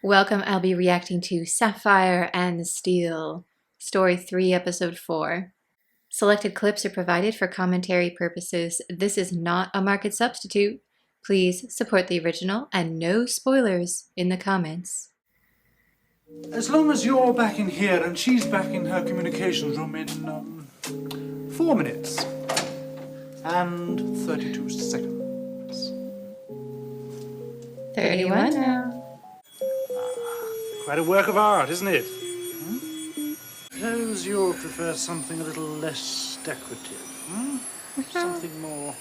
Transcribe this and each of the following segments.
Welcome, I'll be reacting to Sapphire and the Steel, Story 3, Episode 4. Selected clips are provided for commentary purposes. This is not a market substitute. Please support the original and no spoilers in the comments. As long as you're back in here and she's back in her communications room in 4 minutes and 32 seconds. 31 now. Quite a work of art, isn't it? Suppose you'll prefer something a little less decorative, Something more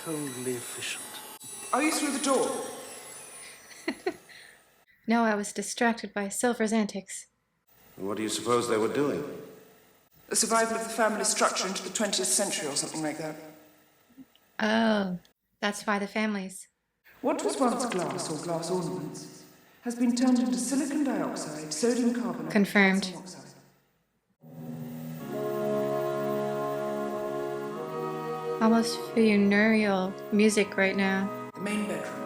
coldly efficient. Are you through the door? No, I was distracted by Silver's antics. And what do you suppose they were doing? The survival of the family structure into the 20th century or something like that. Oh, that's why the families. What was once glass or glass ornaments has been turned into silicon dioxide, sodium carbonate, Confirmed. and calcium oxide. Almost funereal music right now. The main bedroom.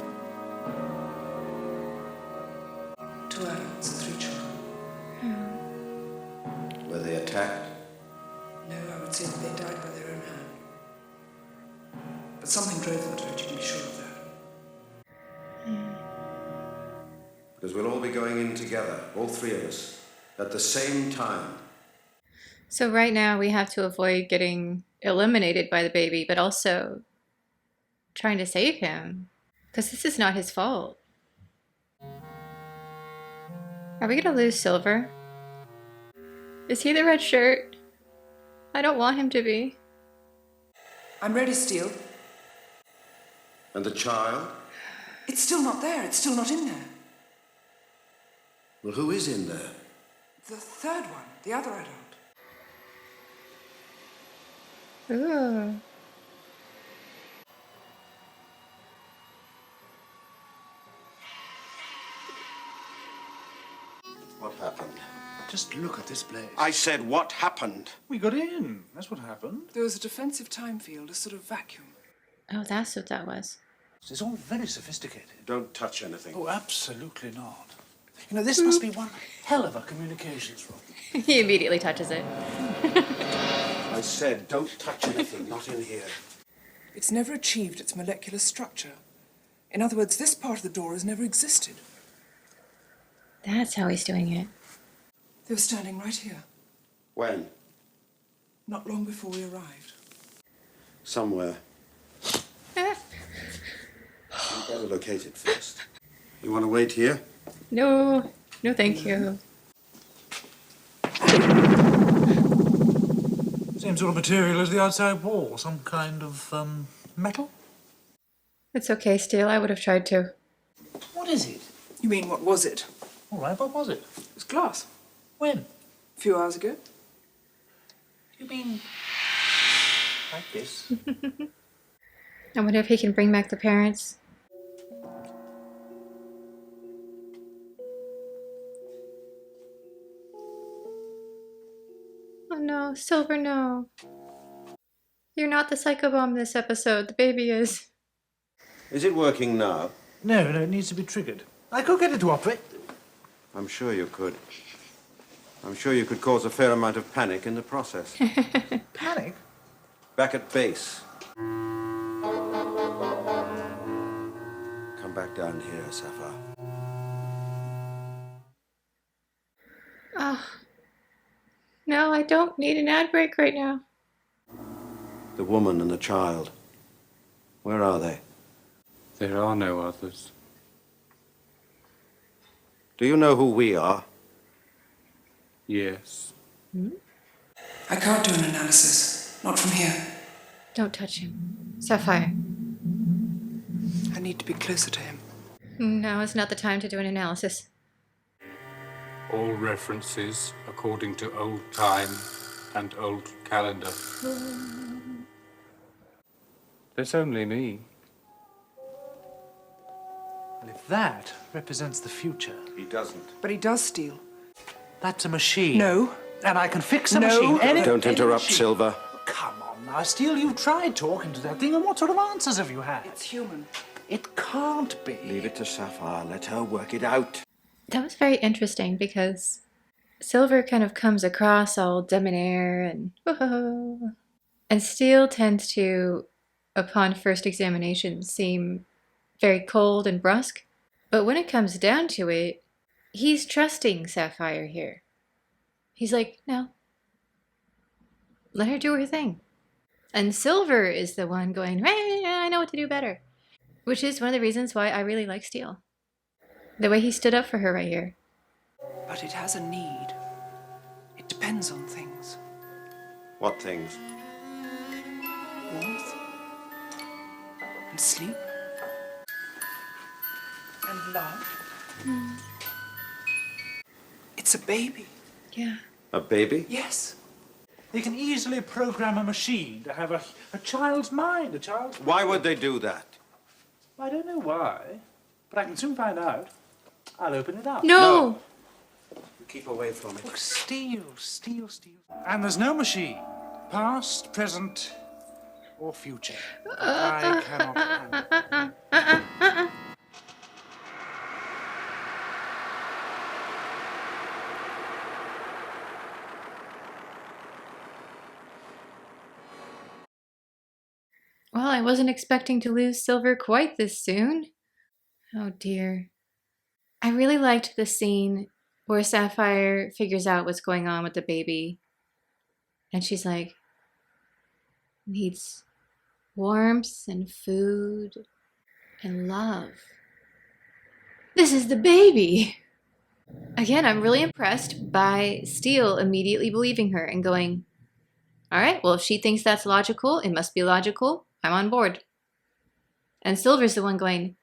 2 adults and 3 children. Were they attacked? No, I would say that they died by their own hand. But something drove them to it, you can be sure of that. Because we'll all be going in together, all 3 of us, at the same time. So right now we have to avoid getting eliminated by the baby, but also trying to save him. Because this is not his fault. Are we gonna lose Silver? Is he the red shirt? I don't want him to be. I'm ready, Steele. And the child? It's still not there. It's still not in there. Well, who is in there? The third one, the other adult. Ooh. What happened? Just look at this place. I said, what happened? We got in. That's what happened. There was a defensive time field, a sort of vacuum. Oh, that's what that was. It's all very sophisticated. Don't touch anything. Oh, absolutely not. You know, this must be one hell of a communications room. He immediately touches it. I said, don't touch anything, not in here. It's never achieved its molecular structure. In other words, this part of the door has never existed. That's how he's doing it. They were standing right here, When? not long before we arrived. Somewhere. Ah. You better locate it first. You want to wait here? No, no thank you. Same sort of material as the outside wall. Some kind of, metal? It's okay, Steele. I would have tried to. What is it? You mean, what was it? All right, what was it? It was glass. When? A few hours ago. You mean like this? I wonder if he can bring back the parents. Oh no, Silver, no. You're not the psychobomb this episode. The baby is. Is it working now? No, it needs to be triggered. I could get it to operate. I'm sure you could. I'm sure you could cause a fair amount of panic in the process. Panic? Back at base. Come back down here, Sapphire. Oh. No, I don't need an ad break right now. The woman and the child. Where are they? There are no others. Do you know who we are? Yes. I can't do an analysis. Not from here. Don't touch him. Sapphire. I need to be closer to him. Now is not the time to do an analysis. All references according to old time and old calendar. There's only me. Well, if that represents the future, He doesn't. But he does steal. that's a machine. No. And I can fix a No. machine. Don't interrupt, machine. Silver. Come on now, Steele, you've tried talking to that thing, and what sort of answers have you had? It's human. It can't be. Leave it to Sapphire. Let her work it out. That was very interesting because Silver kind of comes across all debonair and Steel tends to, upon first examination, seem very cold and brusque. But when it comes down to it, he's trusting Sapphire here. He's like, no, let her do her thing. And Silver is the one going, hey, I know what to do better. Which is one of the reasons why I really like Steel. The way he stood up for her right here. But it has a need. It depends on things. What things? Warmth. And sleep. And love. It's a baby. Yeah. A baby? Yes. They can easily program a machine to have a child's mind, Why would they do that? I don't know why, but I can soon find out. I'll open it up. No! Keep away from it. Look, Steel. And there's no machine, past, present, or future. I cannot handle. Well, I wasn't expecting to lose Silver quite this soon. Oh dear. I really liked the scene where Sapphire figures out what's going on with the baby. And she's like, needs warmth and food and love. This is the baby! Again, I'm really impressed by Steel immediately believing her and going, all right, well, if she thinks that's logical, it must be logical. I'm on board. And Silver's the one going,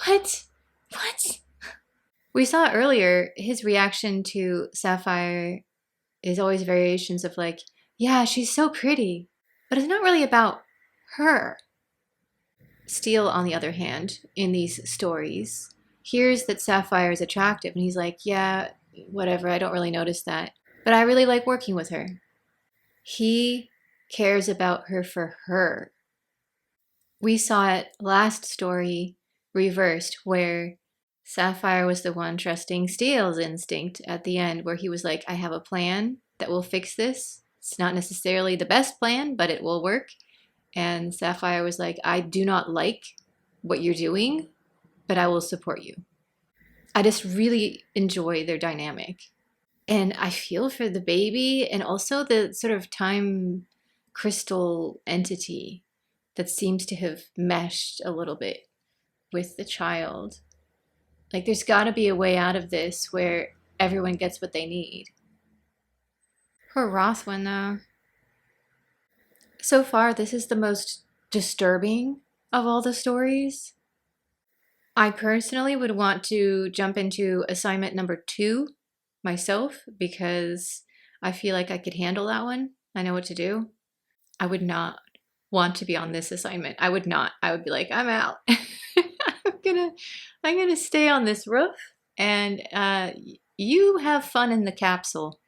what? What? We saw earlier, his reaction to Sapphire is always variations of like, yeah, she's so pretty. But it's not really about her. Steel, on the other hand, in these stories, hears that Sapphire is attractive. And he's like, yeah, whatever, I don't really notice that. But I really like working with her. He cares about her for her. We saw it last story reversed, where Sapphire was the one trusting Steel's instinct at the end, where he was like, I have a plan that will fix this. It's not necessarily the best plan, but it will work. And Sapphire was like, I do not like what you're doing, but I will support you. I just really enjoy their dynamic. And I feel for the baby and also the sort of time crystal entity that seems to have meshed a little bit with the child. Like, there's got to be a way out of this where everyone gets what they need. Poor Rothwin, though. So far, this is the most disturbing of all the stories. I personally would want to jump into assignment number 2 myself because I feel like I could handle that one. I know what to do. I would not want to be on this assignment. I would not. I would be like, I'm out. I'm gonna stay on this roof and you have fun in the capsule.